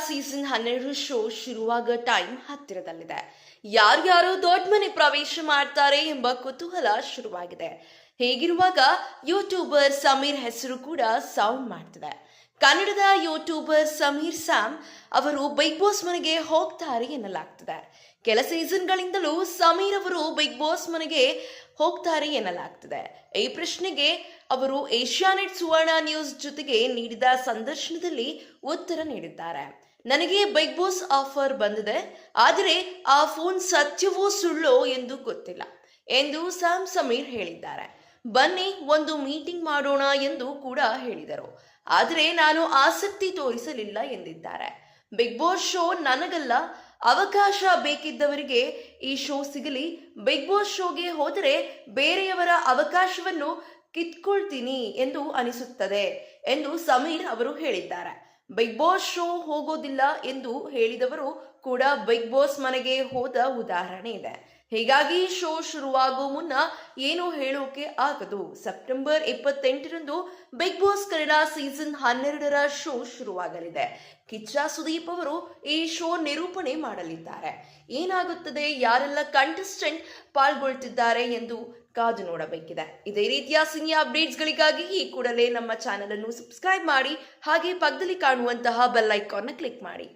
Season 12 show ಶುರುವಾಗ time ಹತ್ತಿರದಲ್ಲಿದೆ. ಯಾರ್ಯಾರು ದೊಡ್ಡ ಮನೆ ಪ್ರವೇಶ ಮಾಡ್ತಾರೆ ಎಂಬ ಕುತೂಹಲ ಶುರುವಾಗಿದೆ. ಹೀಗಿರುವಾಗ ಯೂಟ್ಯೂಬರ್ ಸಮೀರ್ ಹೆಸರು ಕೂಡ ಸೌಂಡ್ ಮಾಡ್ತಿದೆ. ಕನ್ನಡದ ಯೂಟ್ಯೂಬರ್ ಸಮೀರ್ ಸ್ಯಾಮ್ ಅವರು ಬಿಗ್ ಬಾಸ್ ಮನೆಗೆ ಹೋಗ್ತಾರೆ ಎನ್ನಲಾಗ್ತಿದೆ. ಕೆಲ ಸೀಸನ್ಗಳಿಂದಲೂ ಸಮೀರ್ ಅವರು ಬಿಗ್ ಬಾಸ್ ಮನೆಗೆ ಹೋಗ್ತಾರೆ ಎನ್ನಲಾಗ್ತಿದೆ. ಈ ಪ್ರಶ್ನೆಗೆ ಅವರು ಏಷ್ಯಾನೆಟ್ ಸುವರ್ಣ ನ್ಯೂಸ್ ಜೊತೆಗೆ ನೀಡಿದ ಸಂದರ್ಶನದಲ್ಲಿ ಉತ್ತರ ನೀಡಿದ್ದಾರೆ. ನನಗೆ ಬಿಗ್ ಬಾಸ್ ಆಫರ್ ಬಂದಿದೆ, ಆದರೆ ಆ ಫೋನ್ ಸತ್ಯವೋ ಸುಳ್ಳೋ ಎಂದು ಗೊತ್ತಿಲ್ಲ ಎಂದು ಸ್ಯಾಮ್ ಸಮೀರ್ ಹೇಳಿದ್ದಾರೆ. ಬನ್ನಿ ಒಂದು ಮೀಟಿಂಗ್ ಮಾಡೋಣ ಎಂದು ಕೂಡ ಹೇಳಿದರು. ಆದರೆ ನಾನು ಆಸಕ್ತಿ ತೋರಿಸಲಿಲ್ಲ ಎಂದಿದ್ದಾರೆ. ಬಿಗ್ ಬಾಸ್ ಶೋ ನನಗಲ್ಲ, ಅವಕಾಶ ಬೇಕಿದ್ದವರಿಗೆ ಈ ಶೋ ಸಿಗಲಿ. ಬಿಗ್ ಬಾಸ್ ಶೋಗೆ ಹೋದರೆ ಬೇರೆಯವರ ಅವಕಾಶವನ್ನು ಕಿತ್ಕೊಳ್ತೀನಿ ಎಂದು ಅನಿಸುತ್ತದೆ ಎಂದು ಸಮೀರ್ ಅವರು ಹೇಳಿದ್ದಾರೆ. ಬಿಗ್ ಬಾಸ್ ಶೋ ಹೋಗೋದಿಲ್ಲ ಎಂದು ಹೇಳಿದವರು ಕೂಡ ಬಿಗ್ ಬಾಸ್ ಮನೆಗೆ ಹೋದ ಉದಾಹರಣೆ ಇದೆ. ಹೀಗಾಗಿ ಶೋ ಶುರುವಾಗೋ ಮುನ್ನ ಏನು ಹೇಳೋಕೆ ಆಗದು. ಸೆಪ್ಟೆಂಬರ್ 28ರಂದು ಬಿಗ್ ಬಾಸ್ ಕನ್ನಡ ಸೀಸನ್ 12ರ ಶೋ ಶುರುವಾಗಲಿದೆ. ಕಿಚ್ಚ ಸುದೀಪ್ ಅವರು ಈ ಶೋ ನಿರೂಪಣೆ ಮಾಡಲಿದ್ದಾರೆ. ಏನಾಗುತ್ತದೆ, ಯಾರೆಲ್ಲ ಕಂಟೆಸ್ಟೆಂಟ್ ಪಾಲ್ಗೊಳ್ತಿದ್ದಾರೆ ಎಂದು ಕಾದು ನೋಡಬೇಕಿದೆ. ಇದೇ ರೀತಿಯ ಸಿನಿ ಅಪ್ಡೇಟ್ಸ್ಗಳಿಗಾಗಿ ಈ ಕೂಡಲೇ ನಮ್ಮ ಚಾನೆಲ್ ಅನ್ನು ಸಬ್ಸ್ಕ್ರೈಬ್ ಮಾಡಿ, ಹಾಗೆ ಪಕ್ಕದಲ್ಲಿ ಕಾಣುವಂತಹ ಬೆಲ್ ಐಕಾನ್ ಕ್ಲಿಕ್ ಮಾಡಿ.